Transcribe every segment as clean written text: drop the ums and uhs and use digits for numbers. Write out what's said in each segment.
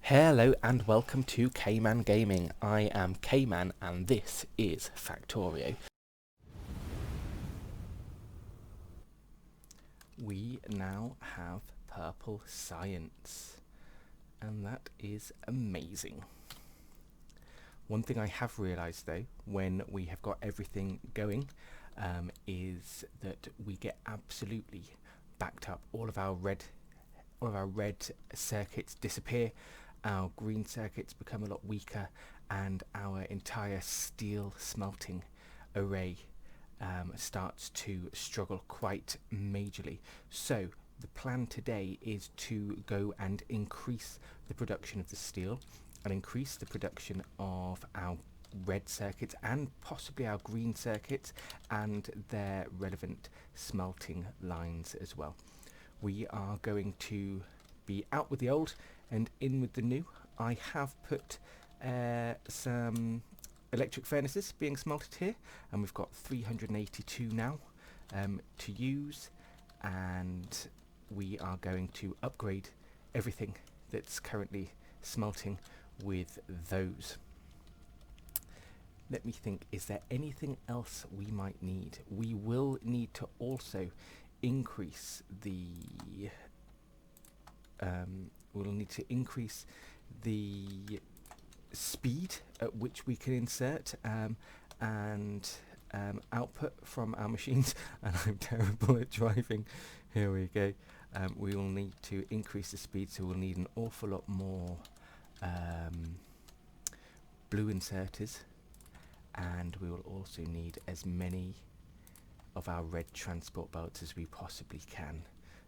Hello and welcome to Kman Gaming. I am Kman and this is Factorio. We now have purple science and that is amazing. One thing I have realised though, when we have got everything going, is that we get absolutely backed up. All of our red circuits disappear, our green circuits become a lot weaker, and our entire steel smelting array starts to struggle quite majorly. So the plan today is to go and increase the production of the steel and increase the production of our red circuits and possibly our green circuits and their relevant smelting lines as well. We are going to be out with the old and in with the new. I have put some electric furnaces being smelted here, and we've got 382 now to use, and we are going to upgrade everything that's currently smelting with those. Let me think, is there anything else we might need? We will need to also increase the we'll need to increase the speed at which we can insert and output from our machines. And I'm terrible at driving. Here we go. We will need to increase the speed, so we'll need an awful lot more blue inserters, and we will also need as many of our red transport belts as we possibly can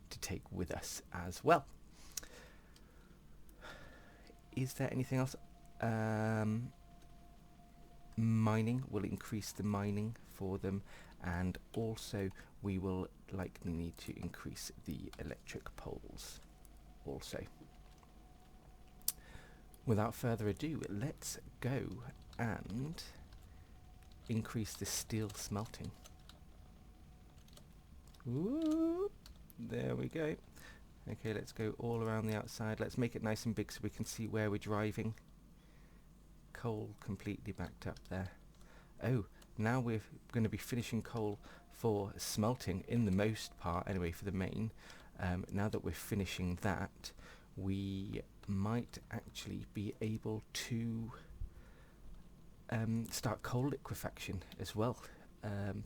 to take with us as well. Is there anything else? Mining, will increase the mining for them, and also we will likely need to increase the electric poles also. Without further ado, let's go and increase the steel smelting. Ooh, there we go. Okay, let's go all around the outside. Let's make it nice and big so we can see where we're driving. Coal completely backed up there. Oh, now we're going to be finishing coal for smelting in the most part, anyway, for the main. Now that we're finishing that, we might actually be able to start coal liquefaction as well.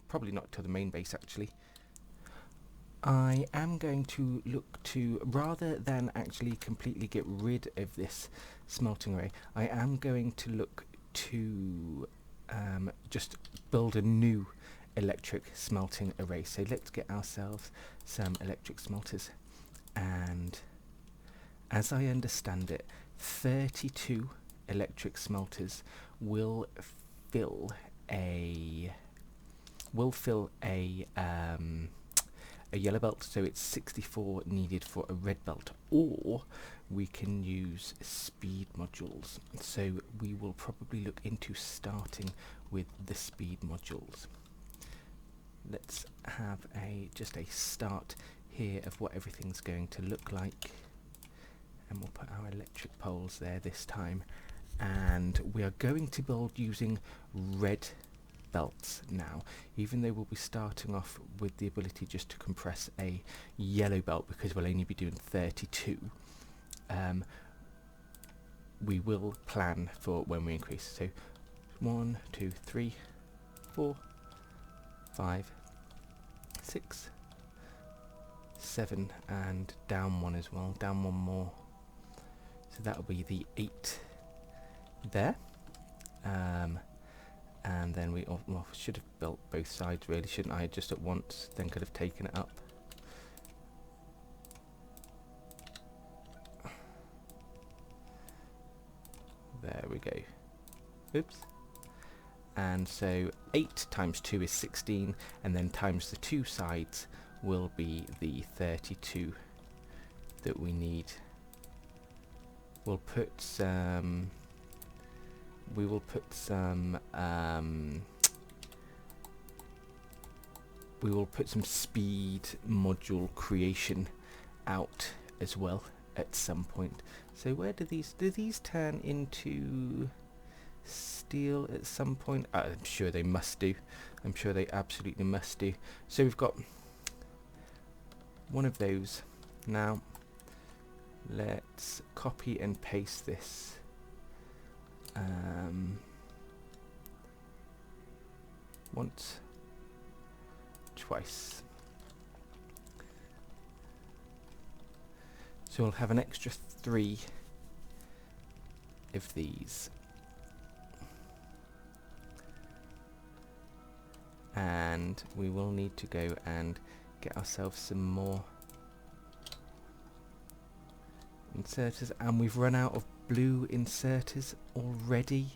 Probably not till the main base actually. I am going to look to, rather than actually completely get rid of this smelting array, I am going to look to just build a new electric smelting array. So let's get ourselves some electric smelters, and as I understand it, 32 electric smelters will fill a yellow belt, so it's 64 needed for a red belt, or we can use speed modules. So we will probably look into starting with the speed modules. Let's have just a start here of what everything's going to look like, and we'll put our electric poles there this time, and we are going to build using red belts now, even though we'll be starting off with the ability just to compress a yellow belt because we'll only be doing 32. We will plan for when we increase. So 1, 2, 3, 4, 5, 6, 7, and down one as well, down one more. So that'll be the 8 there. And then we should have built both sides really, shouldn't I? Just at once, then could have taken it up. There we go. Oops. And so 8 times 2 is 16, and then times the two sides will be the 32 that we need. We'll put some speed module creation out as well at some point. So where do these turn into steel at some point? I'm sure they must do. I'm sure they absolutely must do. So we've got one of those. Now let's copy and paste this. Once, twice. So we'll have an extra 3 of these. And we will need to go and get ourselves some more inserters, and we've run out of blue inserters already.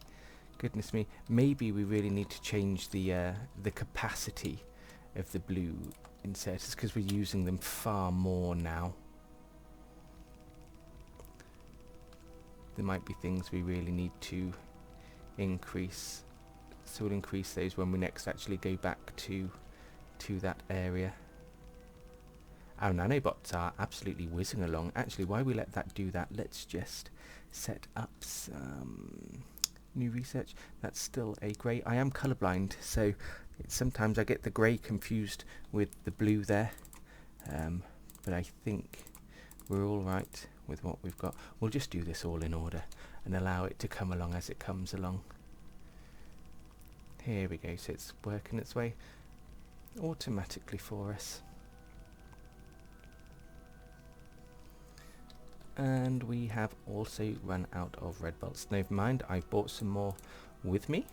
Goodness me, maybe we really need to change the capacity of the blue inserters, because we're using them far more now. There might be things we really need to increase, so we'll increase those when we next actually go back to that area. Our nanobots are absolutely whizzing along. Actually, while we let that do that, let's just set up some new research. That's still a grey. I am colourblind, so sometimes I get the grey confused with the blue there. But I think we're all right with what we've got. We'll just do this all in order and allow it to come along as it comes along. Here we go. So it's working its way automatically for us. And we have also run out of red bolts. Never mind, I've bought some more with me.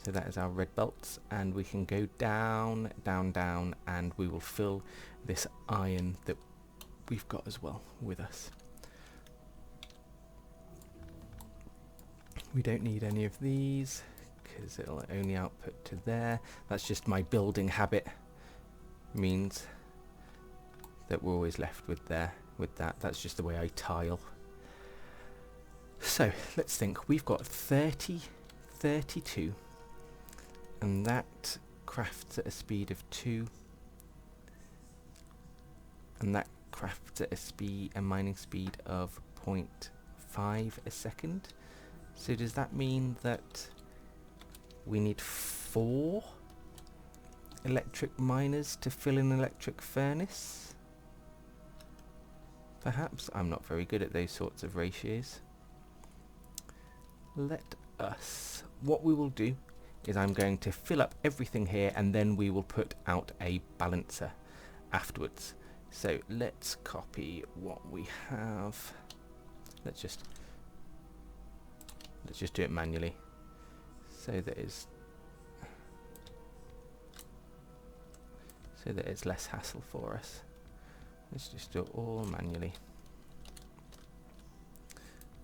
So that is our red bolts, and we can go down, down, down, and we will fill this iron that we've got as well with us. We don't need any of these because it'll only output to there. That's just my building habit. Means that we're always left with that. That's just the way I tile. So let's think. We've got 30, 32, and that crafts at a speed of 2, and that crafts at a mining speed of 0.5 a second. So does that mean that we need 4 electric miners to fill an electric furnace? Perhaps. I'm not very good at those sorts of ratios. What we will do is I'm going to fill up everything here, and then we will put out a balancer afterwards. So let's copy what we have. Let's just do it manually, so that it's less hassle for us. Let's just do it all manually.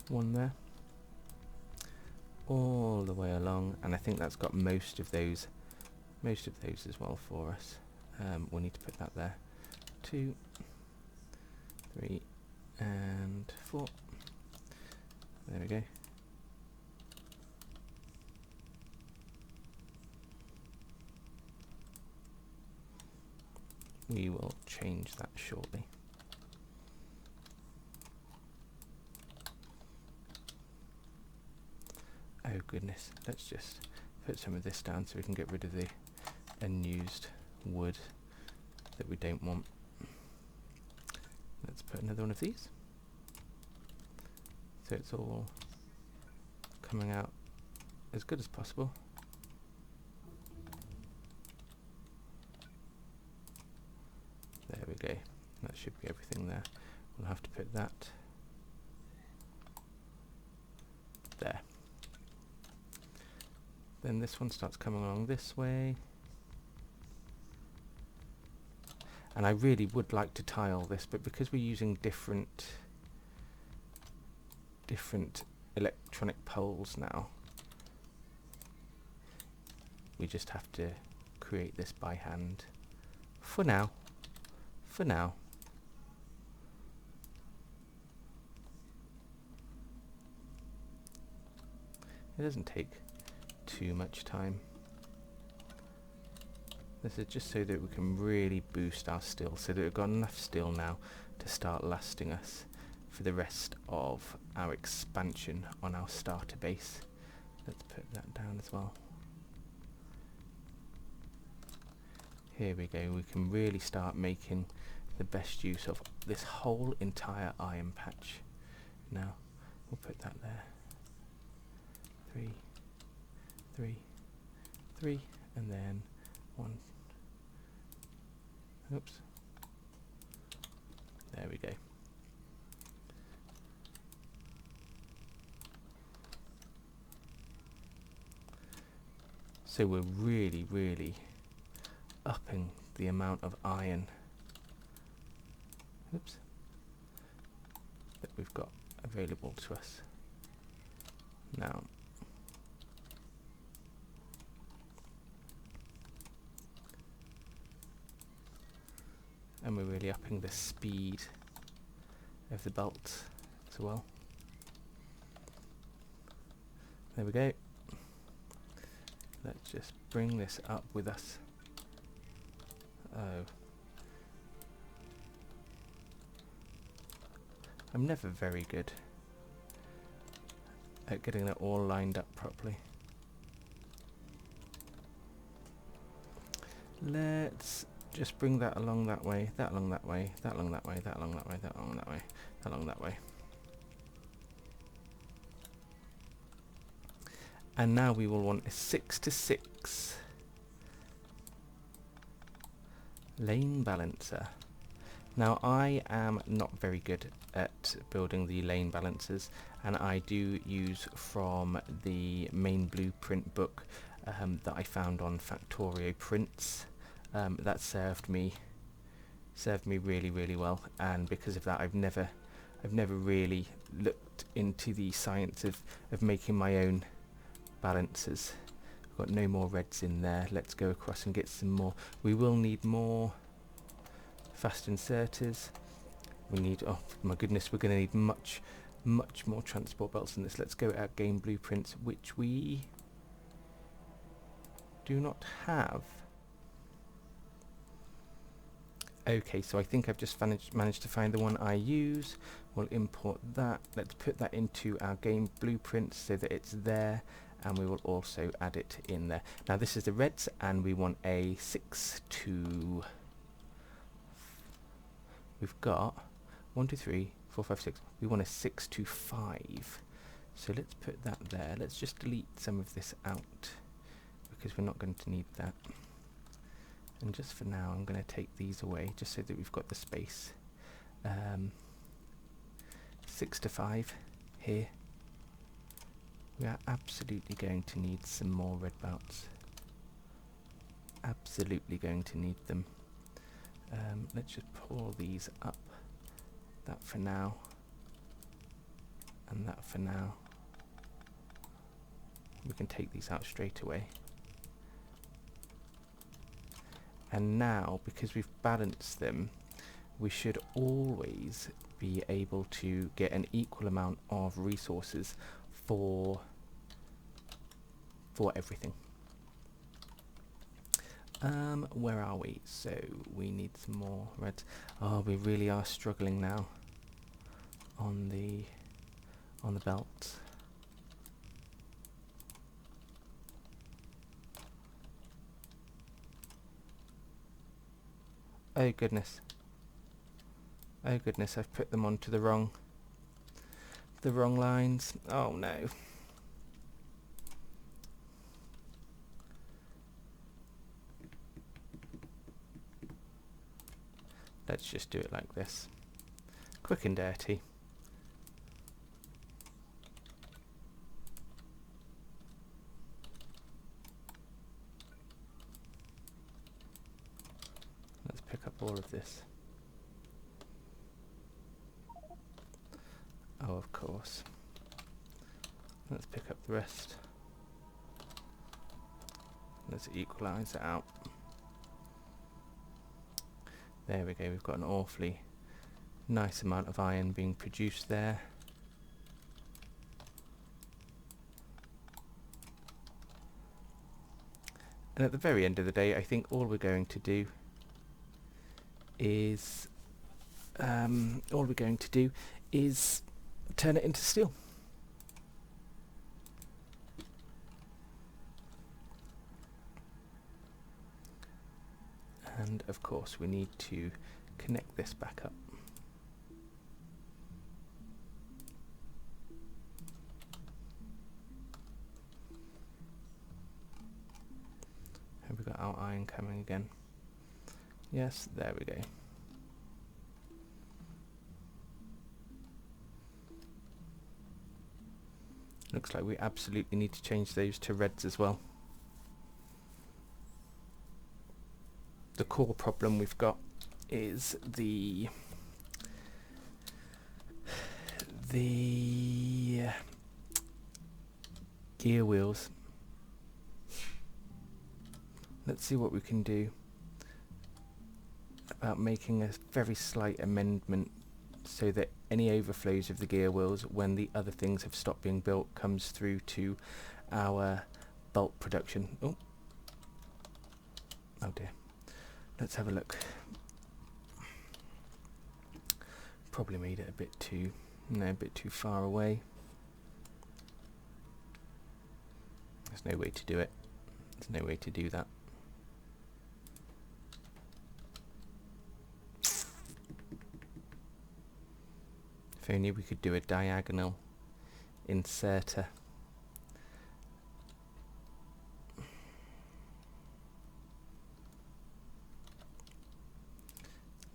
One there, all the way along, and I think that's got most of those as well for us. We'll need to put that there. 2, 3, and 4. There we go. We will change that shortly. Oh goodness, let's just put some of this down so we can get rid of the unused wood that we don't want. Let's put another one of these, so it's all coming out as good as possible. There we go. That should be everything there. We'll have to put that there. Then this one starts coming along this way. And I really would like to tile this, but because we're using different electronic poles now, we just have to create this by hand for now. It doesn't take too much time. This is just so that we can really boost our steel, so that we've got enough steel now to start lasting us for the rest of our expansion on our starter base. Let's put that down as well. Here we go, we can really start making the best use of this whole entire iron patch. Now, we'll put that there. 3, 3, 3, and then 1. Oops. There we go. So we're really, really upping the amount of iron, oops, that we've got available to us. Now, and we're really upping the speed of the belt as well. There we go. Let's just bring this up with us. Oh. I'm never very good at getting it all lined up properly. Let's just bring that along that way, that along that way, that along that way, that along that way, that along that way, that along that way. And now we will want a 6 to 6 lane balancer. Now I am not very good at building the lane balancers, and I do use from the main blueprint book that I found on Factorio prints. That served me really, really well, and because of that I've never really looked into the science of making my own balancers. I've got no more reds in there. Let's go across and get some more. We will need more fast inserters. We need, oh my goodness, we're going to need much more transport belts than this. Let's go at game blueprints, which we do not have. Okay, so I think I've just managed to find the one I use. We'll import that. Let's put that into our game blueprints so that it's there, and we will also add it in there. Now this is the reds, and we want a 6 to... We've got 1, 2, 3, 4, 5, 6. We want a 6 to 5. So let's put that there. Let's just delete some of this out because we're not going to need that. And just for now, I'm going to take these away just so that we've got the space. 6 to 5 here. We are absolutely going to need some more red belts. Absolutely going to need them. Let's just pull these up. That for now. And that for now. We can take these out straight away. And now, because we've balanced them, we should always be able to get an equal amount of resources for everything. Where are we? So we need some more reds. Oh, we really are struggling now on the belt. Oh goodness. Oh goodness, I've put them onto the wrong lines. Oh no. Let's just do it like this. Quick and dirty. Let's pick up all of this. Oh, of course. Let's pick up the rest. Let's equalise it out. There we go, we've got an awfully nice amount of iron being produced there. And at the very end of the day, I think all we're going to do is turn it into steel. And of course we need to connect this back up. Have we got our iron coming again? Yes, there we go. Looks like we absolutely need to change those to reds as well. The core problem we've got is the gear wheels. Let's see what we can do about making a very slight amendment so that any overflows of the gear wheels when the other things have stopped being built comes through to our bolt production. Oh dear. Let's have a look. Probably made it a bit too far away. There's no way to do it. There's no way to do that. If only we could do a diagonal inserter.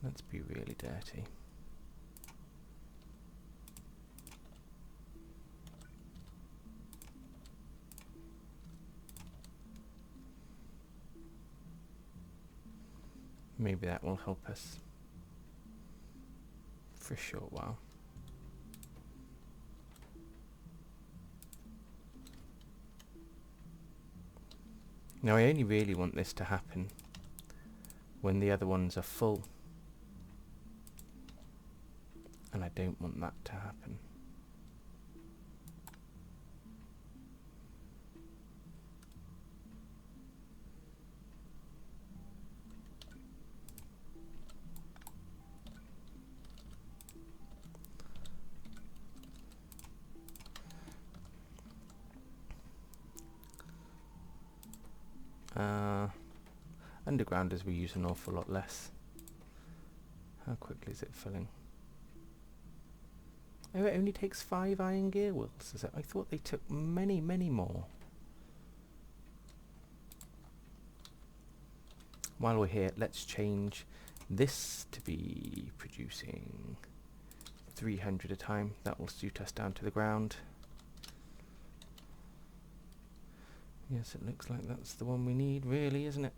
Let's be really dirty. Maybe that will help us for a short while. Now I only really want this to happen when the other ones are full, and I don't want that to happen. Undergrounders we use an awful lot less. How quickly is it filling? Oh, it only takes 5 iron gear wheels, is it? I thought they took many, many more. While we're here, let's change this to be producing 300 a time. That will suit us down to the ground. Yes, it looks like that's the one we need, really, isn't it?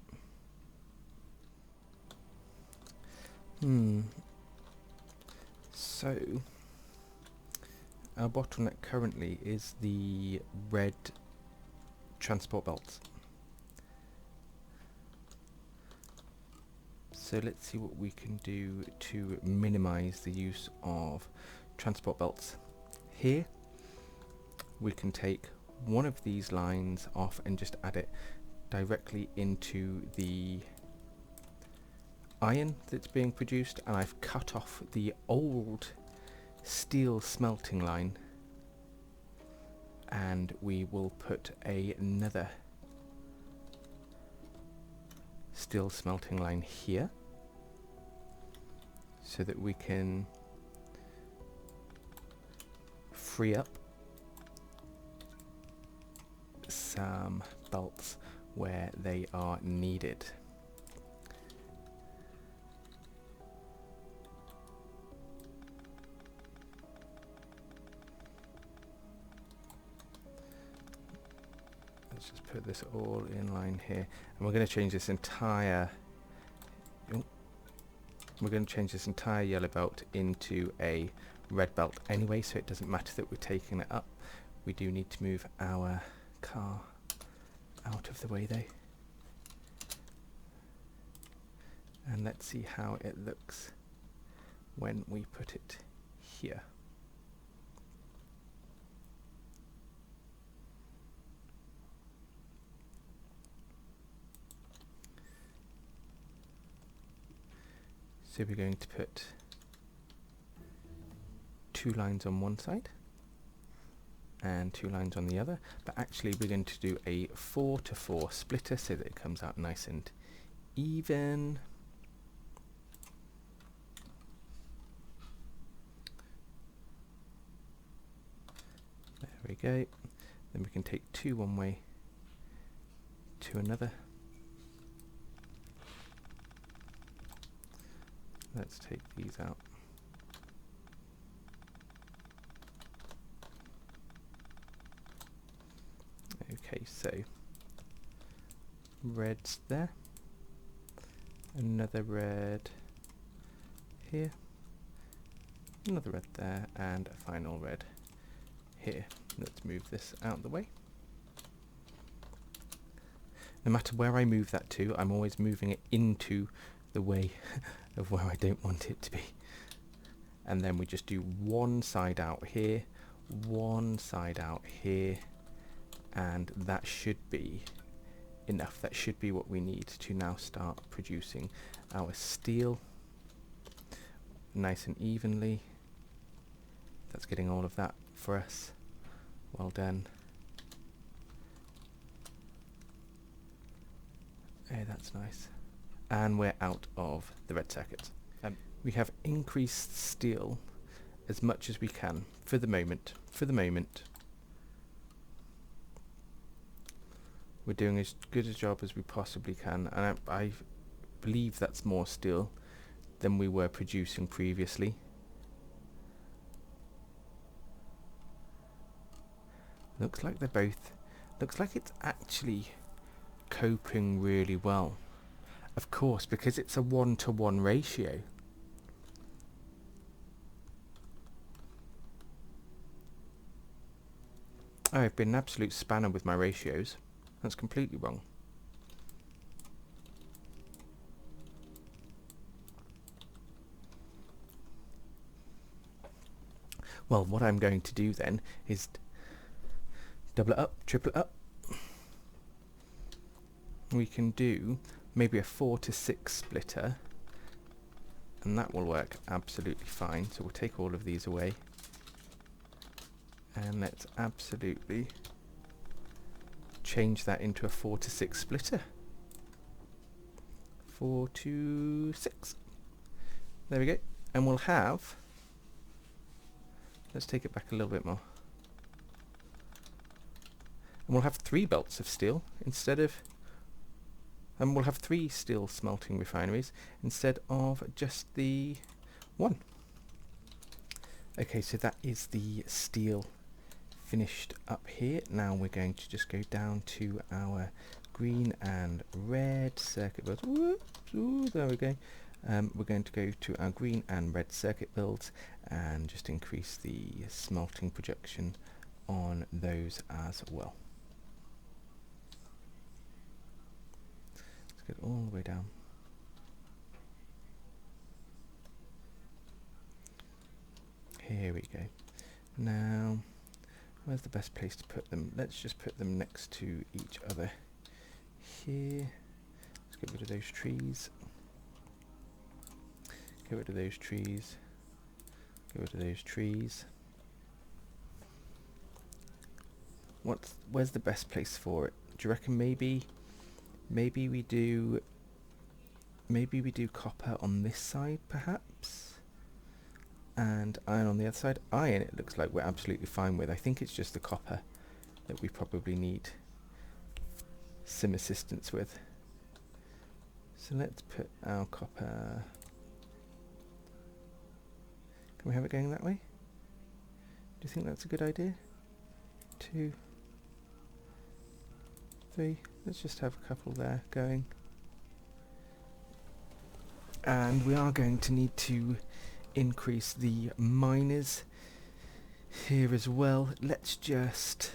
So, our bottleneck currently is the red transport belts. So let's see what we can do to minimize the use of transport belts. Here, we can take one of these lines off and just add it directly into the iron that's being produced, and I've cut off the old steel smelting line, and we will put another steel smelting line here so that we can free up some belts where they are needed. Let's just put this all in line here, and we're going to change this entire yellow belt into a red belt anyway, so it doesn't matter that we're taking it up. We do need to move our car out of the way though. And let's see how it looks when we put it here. So we're going to put 2 lines on one side and 2 lines on the other, but actually we're going to do a 4-to-4 splitter so that it comes out nice and even. There we go. Then we can take 2 one way, 2 another. Let's take these out. Okay, so red's there, another red here, another red there, and a final red here. Let's move this out of the way. No matter where I move that to, I'm always moving it into the way of where I don't want it to be. And then we just do one side out here, one side out here, and that should be enough. That should be what we need to now start producing our steel nice and evenly. That's getting all of that for us. Well done. Oh, that's nice. And we're out of the red circuits. We have increased steel as much as we can for the moment. We're doing as good a job as we possibly can, and I believe that's more steel than we were producing previously. Looks like it's actually coping really well. Of course, because it's a 1-to-1 ratio. Oh, I've been an absolute spanner with my ratios. That's completely wrong. Well, what I'm going to do then is double it up, triple it up. We can do maybe a 4-to-6 splitter, and that will work absolutely fine. So we'll take all of these away, and let's absolutely change that into a 4-to-6 splitter. 4-to-6. There we go. And we'll have, let's take it back a little bit more. And we'll have 3 belts of steel instead of, and we'll have 3 steel smelting refineries instead of just the 1. Okay, so that is the steel finished up here. Now we're going to just go down to our green and red circuit builds. Whoops, ooh, there we go. We're going to go to our green and red circuit builds and just increase the smelting production on those as well. Let's get it all the way down. Here we go. Now, where's the best place to put them? Let's just put them next to each other here. Let's get rid of those trees. Get rid of those trees. Get rid of those trees. Where's the best place for it? Do you reckon maybe we do copper on this side perhaps? And iron on the other side. Iron, it looks like we're absolutely fine with. I think it's just the copper that we probably need some assistance with. So let's put our copper. Can we have it going that way? Do you think that's a good idea? 2, 3. Let's just have a couple there going. And we are going to need to increase the miners here as well. Let's just,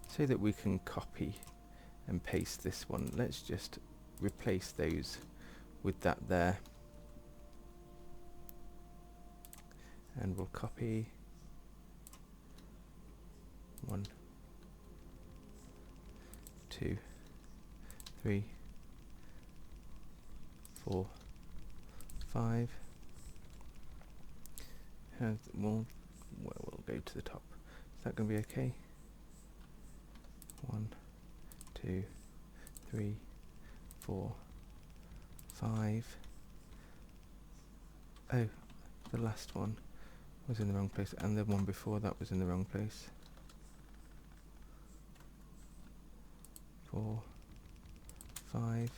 so that we can copy and paste this one, let's just replace those with that there. And we'll copy 1, 2, 3, 4, 5. We'll go to the top. Is that going to be okay? 1, 2, 3, 4, 5. Oh, the last one was in the wrong place, and the one before that was in the wrong place. 4, 5.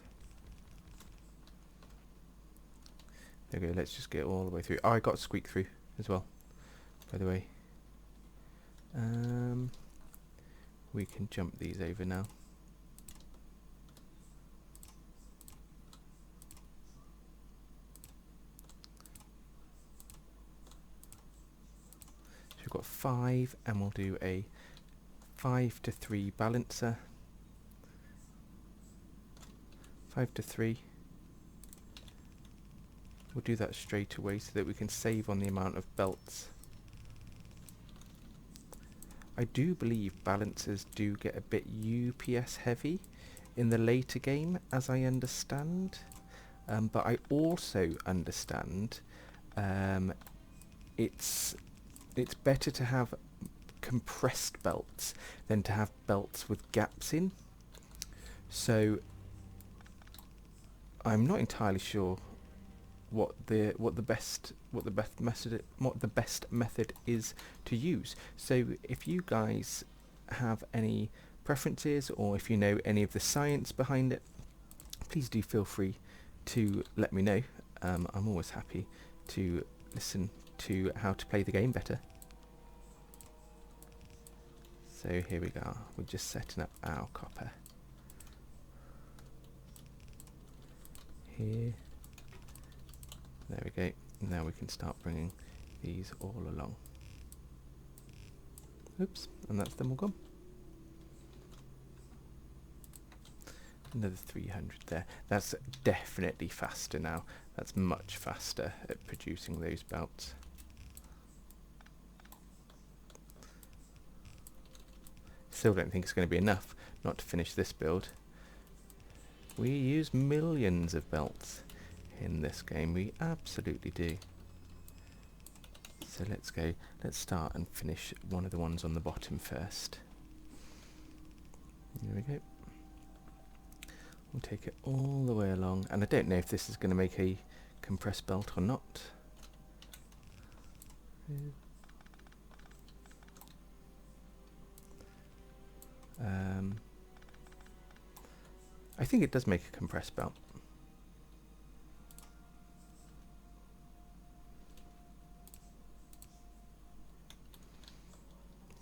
There we go, let's just get all the way through. Oh, I got squeak through as well, by the way. We can jump these over now. So we've got 5, and we'll do a 5 to 3 balancer. 5 to 3. We'll do that straight away so that we can save on the amount of belts. I do believe balancers do get a bit UPS heavy in the later game, as I understand. But I also understand it's better to have compressed belts than to have belts with gaps in. So I'm not entirely sure what the best method is to use. So if you guys have any preferences, or if you know any of the science behind it, please do feel free to let me know. I'm always happy to listen to how to play the game better. So here we go, we're just setting up our copper here. There we go. Now we can start bringing these all along. Oops, and that's them all gone. Another 300 there. That's definitely faster now. That's much faster at producing those belts. Still don't think it's going to be enough not to finish this build. We use millions of belts in this game, we absolutely do. So let's start and finish one of the ones on the bottom first. There we go. We'll take it all the way along, and I don't know if this is going to make a compressed belt or not. I think it does make a compressed belt.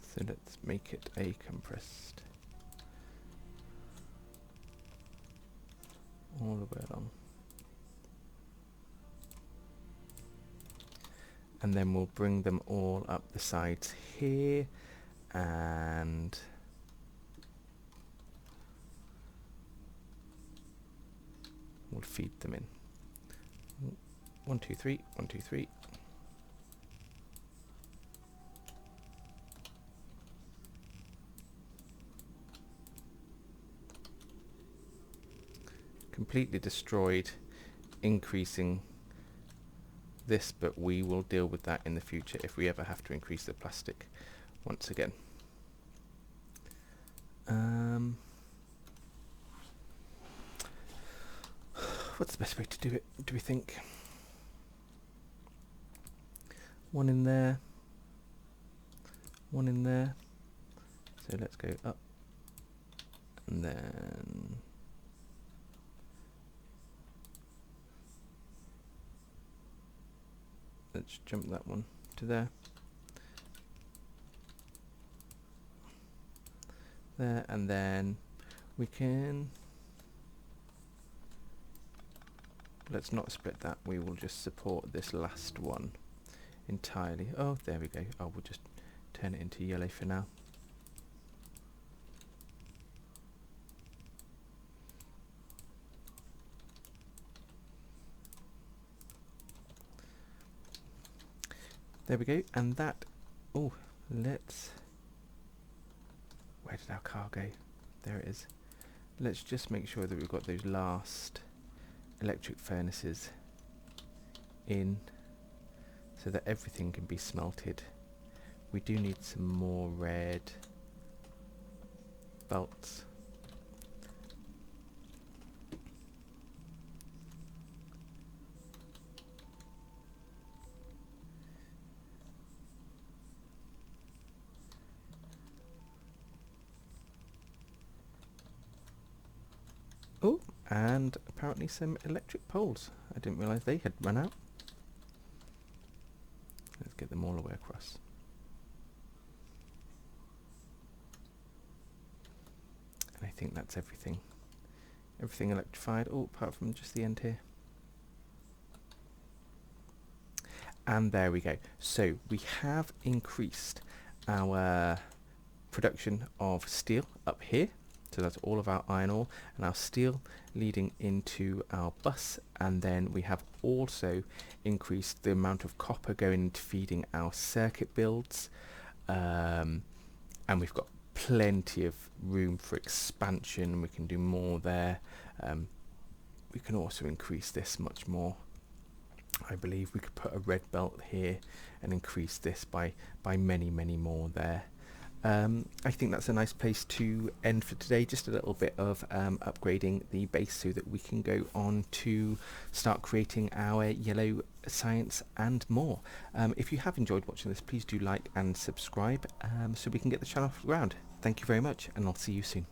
So let's make it a compressed all the way along. And then we'll bring them all up the sides here, and we'll feed them in. 1, 2, 3, 1, 2, 3. Completely destroyed, increasing this, but we will deal with that in the future if we ever have to increase the plastic once again. What's the best way to do it, do we think? One in there, one in there. So let's go up, and then let's jump that one to there. There, and then we can, let's not split that, we will just support this last one entirely. Oh, there we go. Oh, we'll just turn it into yellow for now. There we go, and that, oh, let's, where did our car go? There it is. Let's just make sure that we've got those last electric furnaces in so that everything can be smelted. We do need some more red belts. Oh, and apparently some electric poles. I didn't realise they had run out. Let's get them all the way across. And I think that's everything. Everything electrified, oh, apart from just the end here. And there we go. So we have increased our production of steel up here. So that's all of our iron ore and our steel leading into our bus, and then we have also increased the amount of copper going into feeding our circuit builds, and we've got plenty of room for expansion. We can do more there. We can also increase this much more. I believe we could put a red belt here and increase this by many more there. I think that's a nice place to end for today. Just a little bit of upgrading the base so that we can go on to start creating our yellow science and more. If you have enjoyed watching this, please do like and subscribe so we can get the channel off the ground. Thank you very much, and I'll see you soon.